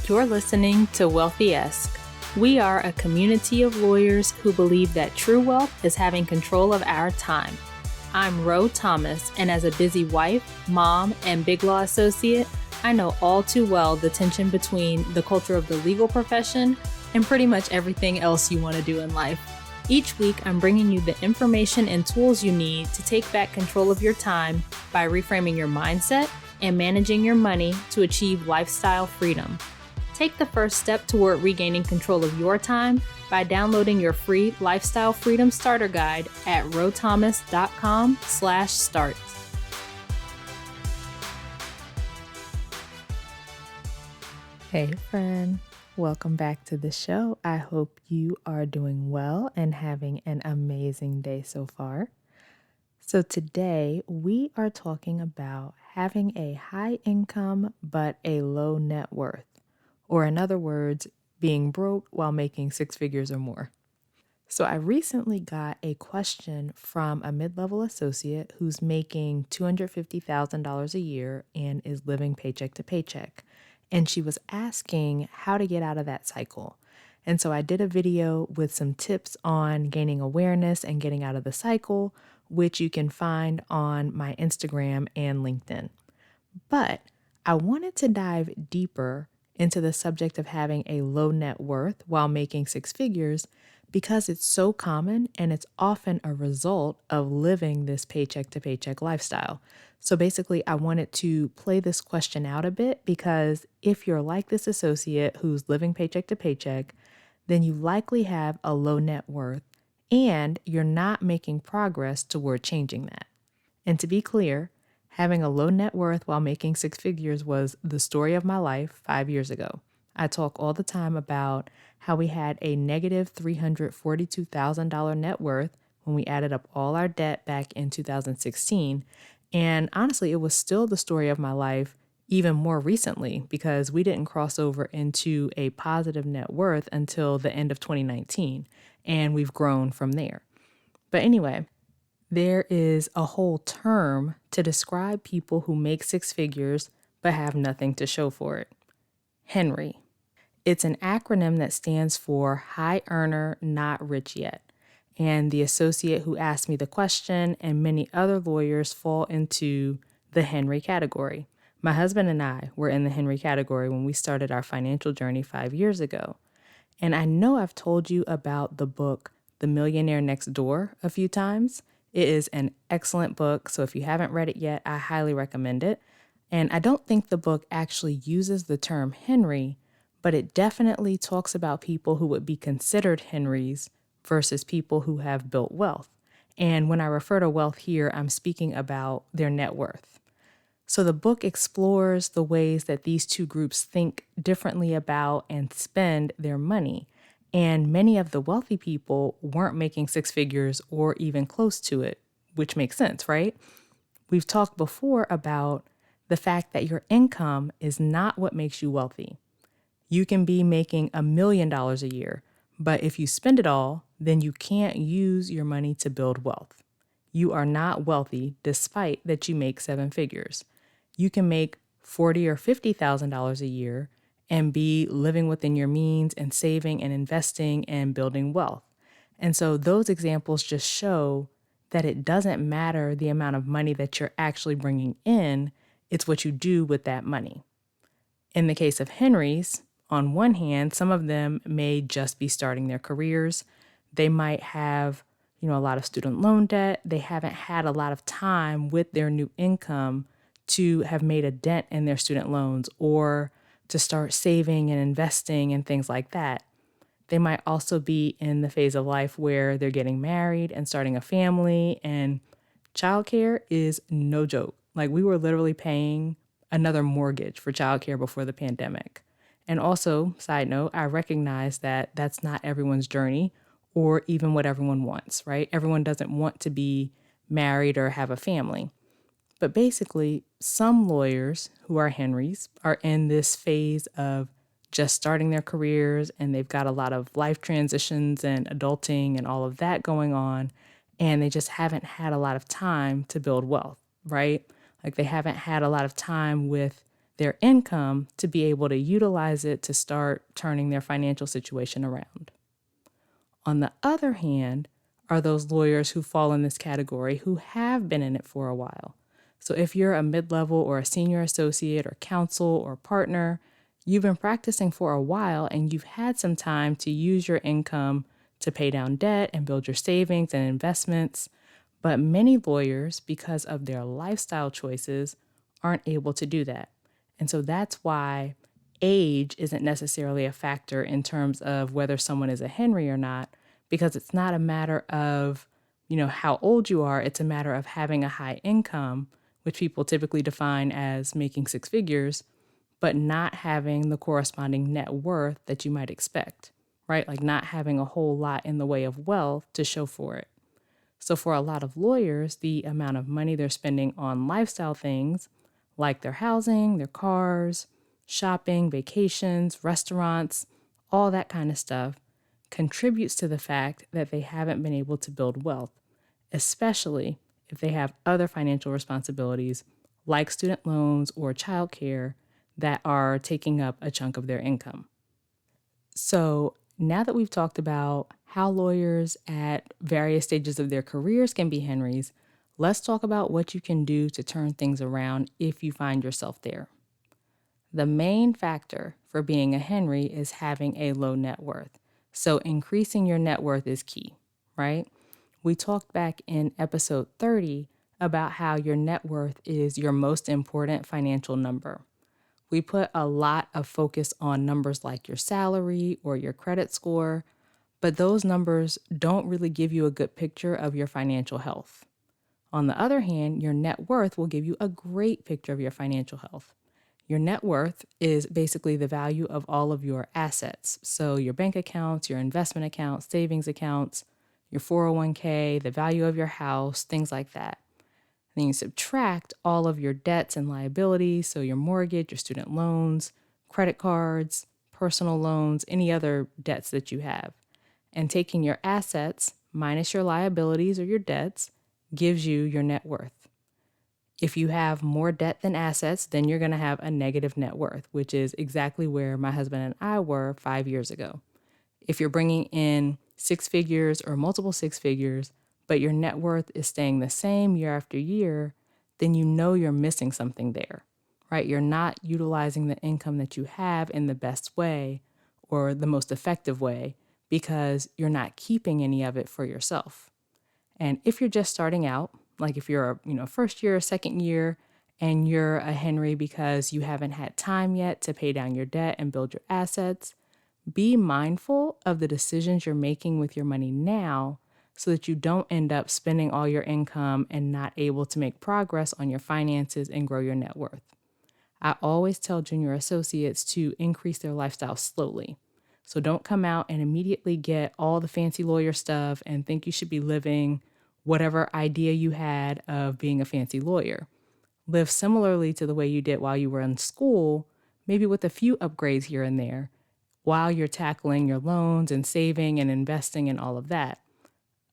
You're listening to Wealthy-esque. We are a community of lawyers who believe that true wealth is having control of our time. I'm Ro Thomas, and as a busy wife, mom, and big law associate, I know all too well the tension between the culture of the legal profession and pretty much everything else you want to do in life. Each week, I'm bringing you the information and tools you need to take back control of your time by reframing your mindset and managing your money to achieve lifestyle freedom. Take the first step toward regaining control of your time by downloading your free Lifestyle Freedom Starter Guide at rothomas.com/start. Hey friend, welcome back to the show. I hope you are doing well and having an amazing day so far. So today we are talking about having a high income but a low net worth. Or in other words, being broke while making six figures or more. So I recently got a question from a mid-level associate who's making $250,000 a year and is living paycheck to paycheck. And she was asking how to get out of that cycle. And so I did a video with some tips on gaining awareness and getting out of the cycle, which you can find on my Instagram and LinkedIn. But I wanted to dive deeper into the subject of having a low net worth while making six figures because it's so common and it's often a result of living this paycheck to paycheck lifestyle. So basically, I wanted to play this question out a bit because if you're like this associate who's living paycheck to paycheck, then you likely have a low net worth and you're not making progress toward changing that. And to be clear, having a low net worth while making six figures was the story of my life 5 years ago. I talk all the time about how we had a negative $342,000 net worth when we added up all our debt back in 2016. And honestly, it was still the story of my life even more recently because we didn't cross over into a positive net worth until the end of 2019. And we've grown from there. But anyway, there is a whole term to describe people who make six figures but have nothing to show for it. HENRY. It's an acronym that stands for High Earner, Not Rich Yet. And the associate who asked me the question and many other lawyers fall into the HENRY category. My husband and I were in the HENRY category when we started our financial journey 5 years ago. And I know I've told you about the book, The Millionaire Next Door, a few times. It is an excellent book, so if you haven't read it yet, I highly recommend it. And I don't think the book actually uses the term HENRY, but it definitely talks about people who would be considered HENRYs versus people who have built wealth. And when I refer to wealth here, I'm speaking about their net worth. So the book explores the ways that these two groups think differently about and spend their money. And many of the wealthy people weren't making six figures or even close to it, which makes sense, right? We've talked before about the fact that your income is not what makes you wealthy. You can be making $1 million a year, but if you spend it all, then you can't use your money to build wealth. You are not wealthy despite that you make seven figures. You can make $40,000 or $50,000 a year and be living within your means and saving and investing and building wealth. And so those examples just show that it doesn't matter the amount of money that you're actually bringing in, it's what you do with that money. In the case of HENRYs, on one hand, some of them may just be starting their careers. They might have, a lot of student loan debt. They haven't had a lot of time with their new income to have made a dent in their student loans or to start saving and investing and things like that. They might also be in the phase of life where they're getting married and starting a family, and childcare is no joke. Like, we were literally paying another mortgage for childcare before the pandemic. And also, side note, I recognize that that's not everyone's journey or even what everyone wants, right? Everyone doesn't want to be married or have a family. But basically, some lawyers who are HENRYs are in this phase of just starting their careers, and they've got a lot of life transitions and adulting and all of that going on, and they just haven't had a lot of time to build wealth, right? Like, they haven't had a lot of time with their income to be able to utilize it to start turning their financial situation around. On the other hand, are those lawyers who fall in this category who have been in it for a while. So if you're a mid-level or a senior associate or counsel or partner, you've been practicing for a while and you've had some time to use your income to pay down debt and build your savings and investments. But many lawyers, because of their lifestyle choices, aren't able to do that. And so that's why age isn't necessarily a factor in terms of whether someone is a Henry or not, because it's not a matter of, how old you are. It's a matter of having a high income, which people typically define as making six figures, but not having the corresponding net worth that you might expect, right? Like not having a whole lot in the way of wealth to show for it. So for a lot of lawyers, the amount of money they're spending on lifestyle things like their housing, their cars, shopping, vacations, restaurants, all that kind of stuff contributes to the fact that they haven't been able to build wealth, especially if they have other financial responsibilities like student loans or childcare that are taking up a chunk of their income. So now that we've talked about how lawyers at various stages of their careers can be Henrys, let's talk about what you can do to turn things around if you find yourself there. The main factor for being a Henry is having a low net worth. So increasing your net worth is key, right? We talked back in episode 30 about how your net worth is your most important financial number. We put a lot of focus on numbers like your salary or your credit score, but those numbers don't really give you a good picture of your financial health. On the other hand, your net worth will give you a great picture of your financial health. Your net worth is basically the value of all of your assets. So your bank accounts, your investment accounts, savings accounts, your 401k, the value of your house, things like that. Then you subtract all of your debts and liabilities, so your mortgage, your student loans, credit cards, personal loans, any other debts that you have. And taking your assets minus your liabilities or your debts gives you your net worth. If you have more debt than assets, then you're going to have a negative net worth, which is exactly where my husband and I were 5 years ago. If you're bringing in six figures or multiple six figures, but your net worth is staying the same year after year, then you know you're missing something there, right? You're not utilizing the income that you have in the best way or the most effective way because you're not keeping any of it for yourself. And if you're just starting out, like if you're a first year or second year and you're a Henry because you haven't had time yet to pay down your debt and build your assets, be mindful of the decisions you're making with your money now so that you don't end up spending all your income and not able to make progress on your finances and grow your net worth. I always tell junior associates to increase their lifestyle slowly. So don't come out and immediately get all the fancy lawyer stuff and think you should be living whatever idea you had of being a fancy lawyer. Live similarly to the way you did while you were in school, maybe with a few upgrades here and there, while you're tackling your loans and saving and investing and all of that.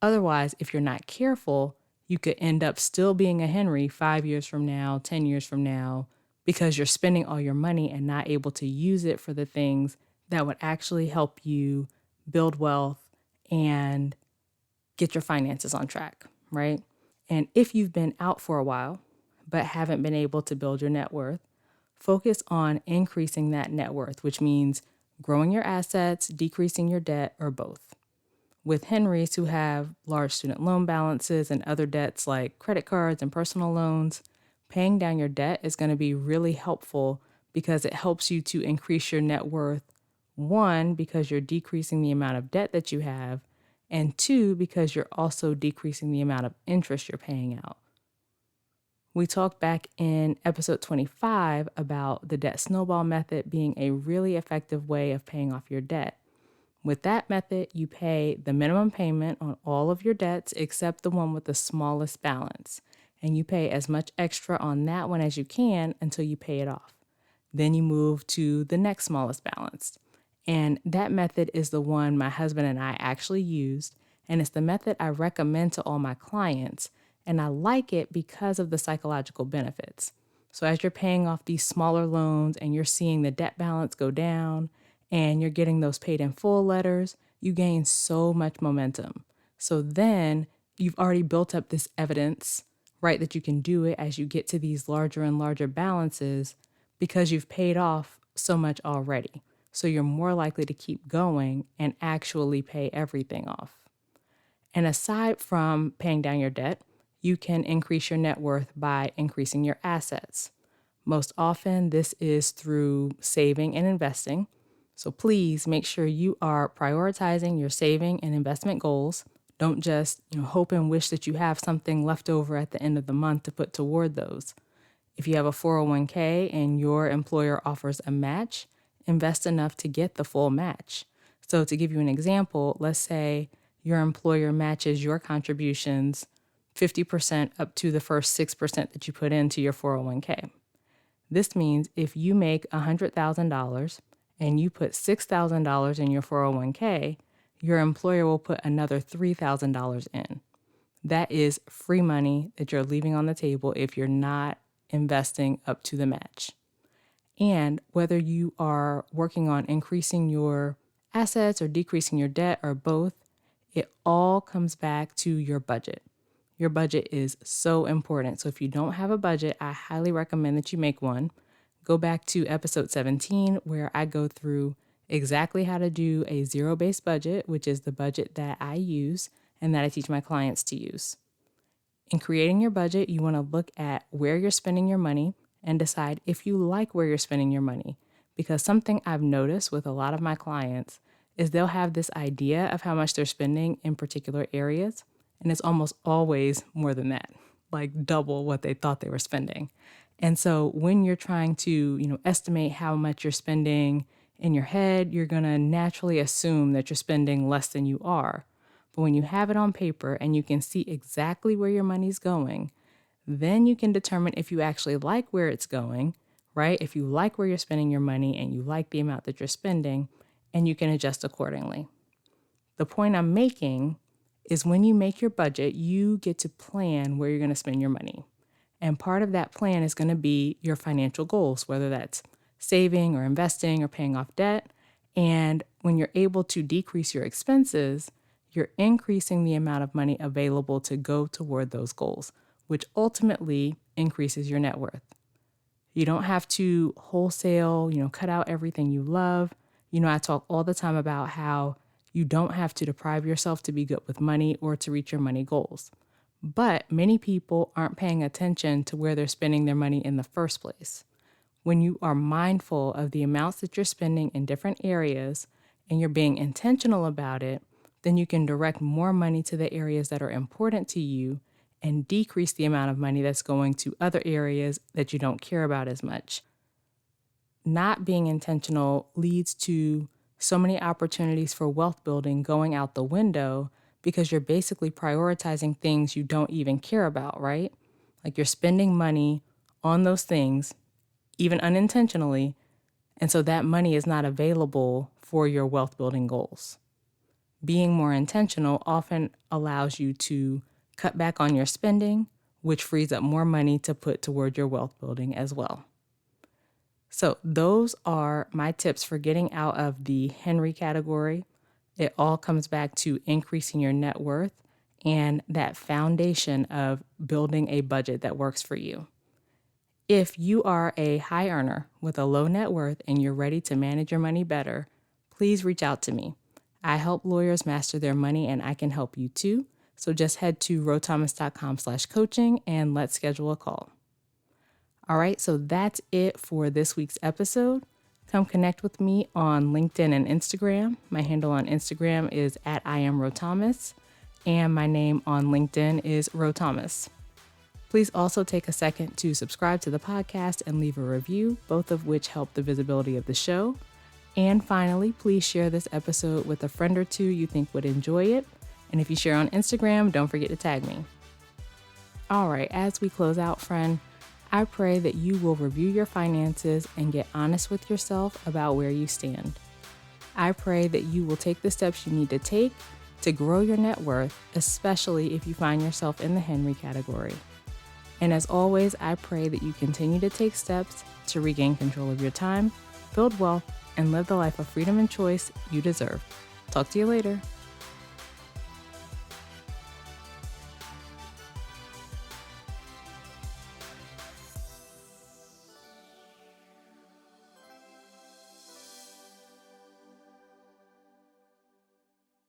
Otherwise, if you're not careful, you could end up still being a Henry 5 years from now, 10 years from now, because you're spending all your money and not able to use it for the things that would actually help you build wealth and get your finances on track, right? And if you've been out for a while, but haven't been able to build your net worth, focus on increasing that net worth, which means growing your assets, decreasing your debt, or both. With Henrys who have large student loan balances and other debts like credit cards and personal loans, paying down your debt is going to be really helpful because it helps you to increase your net worth. One, because you're decreasing the amount of debt that you have, and two, because you're also decreasing the amount of interest you're paying out. We talked back in episode 25 about the debt snowball method being a really effective way of paying off your debt. With that method, you pay the minimum payment on all of your debts except the one with the smallest balance, and you pay as much extra on that one as you can until you pay it off. Then you move to the next smallest balance. And that method is the one my husband and I actually used, and it's the method I recommend to all my clients, and I like it because of the psychological benefits. So as you're paying off these smaller loans and you're seeing the debt balance go down and you're getting those paid in full letters, you gain so much momentum. So then you've already built up this evidence, right, that you can do it as you get to these larger and larger balances because you've paid off so much already. So you're more likely to keep going and actually pay everything off. And aside from paying down your debt, you can increase your net worth by increasing your assets. Most often, this is through saving and investing. So please make sure you are prioritizing your saving and investment goals. Don't just, hope and wish that you have something left over at the end of the month to put toward those. If you have a 401k and your employer offers a match, invest enough to get the full match. So to give you an example, let's say your employer matches your contributions 50% up to the first 6% that you put into your 401k. This means if you make $100,000 and you put $6,000 in your 401k, your employer will put another $3,000 in. That is free money that you're leaving on the table if you're not investing up to the match. And whether you are working on increasing your assets or decreasing your debt or both, it all comes back to your budget. Your budget is so important. So if you don't have a budget, I highly recommend that you make one. Go back to episode 17, where I go through exactly how to do a zero-based budget, which is the budget that I use and that I teach my clients to use. In creating your budget, you want to look at where you're spending your money and decide if you like where you're spending your money. Because something I've noticed with a lot of my clients is they'll have this idea of how much they're spending in particular areas, and it's almost always more than that, like double what they thought they were spending. And so when you're trying to, estimate how much you're spending in your head, you're going to naturally assume that you're spending less than you are. But when you have it on paper and you can see exactly where your money's going, then you can determine if you actually like where it's going, right? If you like where you're spending your money and you like the amount that you're spending, and you can adjust accordingly. The point I'm making is when you make your budget, you get to plan where you're going to spend your money. And part of that plan is going to be your financial goals, whether that's saving or investing or paying off debt. And when you're able to decrease your expenses, you're increasing the amount of money available to go toward those goals, which ultimately increases your net worth. You don't have to wholesale, cut out everything you love. I talk all the time about how you don't have to deprive yourself to be good with money or to reach your money goals. But many people aren't paying attention to where they're spending their money in the first place. When you are mindful of the amounts that you're spending in different areas and you're being intentional about it, then you can direct more money to the areas that are important to you and decrease the amount of money that's going to other areas that you don't care about as much. Not being intentional leads to so many opportunities for wealth building going out the window because you're basically prioritizing things you don't even care about, right? Like you're spending money on those things, even unintentionally, and so that money is not available for your wealth building goals. Being more intentional often allows you to cut back on your spending, which frees up more money to put toward your wealth building as well. So those are my tips for getting out of the Henry category. It all comes back to increasing your net worth and that foundation of building a budget that works for you. If you are a high earner with a low net worth and you're ready to manage your money better, please reach out to me. I help lawyers master their money and I can help you too. So just head to rothomas.com/coaching and let's schedule a call. All right, so that's it for this week's episode. Come connect with me on LinkedIn and Instagram. My handle on Instagram is @IamRoThomas, and my name on LinkedIn is Rothomas. Please also take a second to subscribe to the podcast and leave a review, both of which help the visibility of the show. And finally, please share this episode with a friend or two you think would enjoy it. And if you share on Instagram, don't forget to tag me. All right, as we close out, friend, I pray that you will review your finances and get honest with yourself about where you stand. I pray that you will take the steps you need to take to grow your net worth, especially if you find yourself in the Henry category. And as always, I pray that you continue to take steps to regain control of your time, build wealth, and live the life of freedom and choice you deserve. Talk to you later.